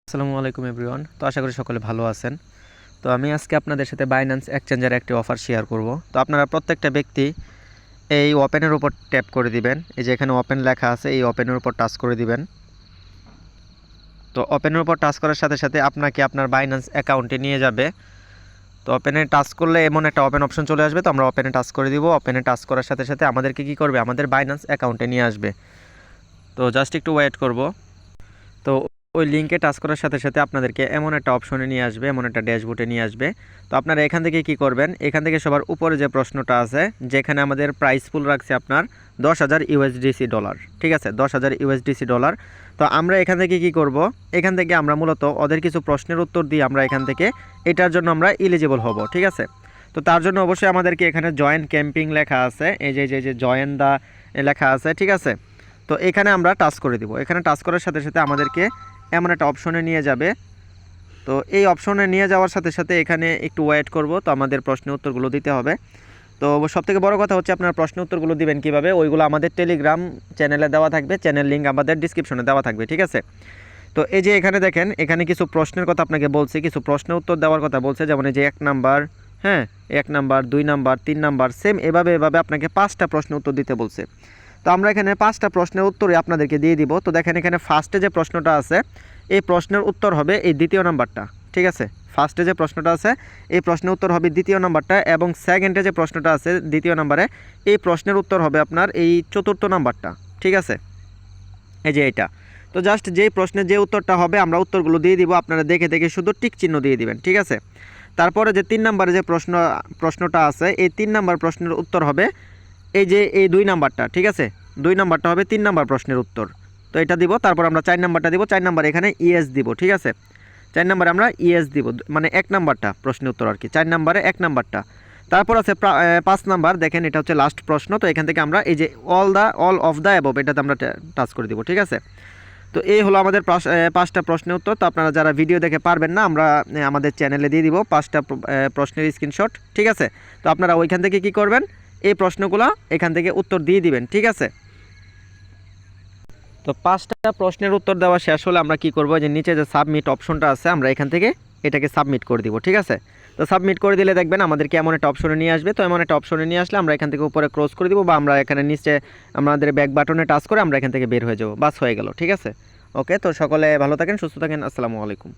আসসালামু আলাইকুম এভরিওয়ান। তো আশা করি সকলে ভালো আছেন। তো আমি আজকে আপনাদের সাথে বাইন্যান্স এক্সচেঞ্জের একটি অফার শেয়ার করব। তো আপনারা প্রত্যেকটা ব্যক্তি এই ওপেনের উপর ট্যাপ করে দিবেন। এই যে এখানে ওপেন লেখা আছে, এই ওপেনের উপর টাচ করে দিবেন। তো ওপেনের উপর টাচ করার সাথে সাথে আপনাকে আপনার বাইন্যান্স অ্যাকাউন্টে নিয়ে যাবে। তো ওপেনে টাচ করলে এমন একটা ওপেন অপশন চলে আসবে। তো আমরা ওপেনে টাচ করে দিব। ওপেনে টাচ করার সাথে সাথে আমাদেরকে কী করবে, আমাদের বাইন্যান্স অ্যাকাউন্টে নিয়ে আসবে। তো জাস্ট একটু ওয়েট করব। তো ওই লিঙ্কে টাচ করার সাথে সাথে আপনাদেরকে এমন একটা অপশনে নিয়ে আসবে, এমন একটা ড্যাশবোর্ডে নিয়ে আসবে। তো আপনারা এখান থেকে কি করবেন, এখান থেকে সবার উপরে যে প্রশ্নটা আছে, যেখানে আমাদের প্রাইস পুল রাখছে আপনার 10,000 ইউএসডিসি ডলার, ঠিক আছে, 10,000 ইউএসডিসি ডলার। তো আমরা এখান থেকে কি করব, এখান থেকে আমরা মূলত ওদের কিছু প্রশ্নের উত্তর দিয়ে আমরা এখান থেকে এটার জন্য আমরা এলিজিবল হব, ঠিক আছে। তো তার জন্য অবশ্যই আমাদেরকে এখানে জয়েন ক্যাম্পিং লেখা আছে, এই যে জয়েন দা লেখা আছে, ঠিক আছে। তো এখানে আমরা টাচ করে দিব। এখানে টাচ করার সাথে সাথে আমাদেরকে এমন একটা অপশনে নিয়ে যাবে। তো এই অপশনে নিয়ে যাওয়ার সাথে সাথে এখানে একটু ওয়েট করব। তো আমাদের প্রশ্নের উত্তরগুলো দিতে হবে। তো সবথেকে বড় কথা হচ্ছে আপনার প্রশ্ন উত্তরগুলো দিবেন কিভাবে, ওইগুলো আমাদের টেলিগ্রাম চ্যানেলে দেওয়া থাকবে, চ্যানেল লিঙ্ক আমাদের ডিসক্রিপশনে দেওয়া থাকবে, ঠিক আছে। তো এই যে এখানে দেখেন, এখানে কিছু প্রশ্নের কথা আপনাকে বলছি, কিছু প্রশ্নের উত্তর দেওয়ার কথা বলছে, যেমন এই যে 1 নাম্বার, হ্যাঁ 1 নাম্বার, 2 নাম্বার, 3 নাম্বার, সেম এভাবে আপনাকে 5টা প্রশ্নের উত্তর দিতে বলছে। তো আমরা এখানে 5টা প্রশ্নের উত্তরই আপনাদেরকে দিয়ে দিব। তো দেখেন এখানে ফার্স্টে যে প্রশ্নটা আছে, এই প্রশ্নের উত্তর হবে এই দ্বিতীয় নাম্বারটা, ঠিক আছে। ফার্স্টে যে প্রশ্নটা আছে, এই প্রশ্নের উত্তর হবে দ্বিতীয় নাম্বারটা, এবং সেকেন্ডে যে প্রশ্নটা আছে দ্বিতীয় নাম্বারে, এই প্রশ্নের উত্তর হবে আপনার এই চতুর্থ নাম্বারটা, ঠিক আছে, এই যে এইটা। তো জাস্ট যেই প্রশ্নের যে উত্তরটা হবে আমরা উত্তরগুলো দিয়ে দিব, আপনারা দেখে দেখে শুধু টিক চিহ্ন দিয়ে দিবেন, ঠিক আছে। তারপরে যে 3 নাম্বারে যে প্রশ্নটা আছে, এই 3 নাম্বার প্রশ্নের উত্তর হবে এই যে এই 2 নাম্বারটা, ঠিক আছে। 2 নাম্বারটা হবে 3 নাম্বার প্রশ্নের উত্তর। তো এটা দিব, তারপর আমরা 4 নাম্বারটা দিব, 4 নাম্বার এখানে ইএস দিব, ঠিক আছে। 4 নাম্বারে আমরা ইএস দিব, মানে 1 নাম্বারটা প্রশ্নের উত্তর আর কি, 4 নাম্বারে 1 নাম্বারটা। তারপর আছে 5 নাম্বার, দেখেন এটা হচ্ছে লাস্ট প্রশ্ন। তো এখান থেকে আমরা এই যে অল অফ দ্য অ্যাবভ এটাতে আমরা টাচ করে দিব, ঠিক আছে। তো এই হলো আমাদের 5টা প্রশ্নের উত্তর। তো আপনারা যারা ভিডিও দেখে পারবেন না, আমরা আমাদের চ্যানেলে দিয়ে দিব 5টা প্রশ্নের স্ক্রিনশট, ঠিক আছে। তো আপনারা ওইখান থেকে কি করবেন, এই প্রশ্নগুলো এখান থেকে উত্তর দিয়ে দিবেন, ঠিক আছে। তো 5টা প্রশ্নের উত্তর দেওয়া শেষ হলে আমরা কি করব, যে নিচে যে সাবমিট অপশনটা আছে, আমরা এখান থেকে এটাকে সাবমিট করে দিব, ঠিক আছে। তো সাবমিট করে দিলে দেখবেন আমাদেরকে এমন একটা অপশনে নিয়ে আসবে। তো এমন একটা অপশনে নিয়ে আসলে আমরা এখান থেকে উপরে ক্রস করে দিব, বা আমরা এখানে নিচে আমাদের ব্যাক বাটনে টাচ করে আমরা এখান থেকে বের হয়ে যাব, বাস হয়ে গেল, ঠিক আছে। ওকে, তো সকলে ভালো থাকেন, সুস্থ থাকেন, আসসালামু আলাইকুম।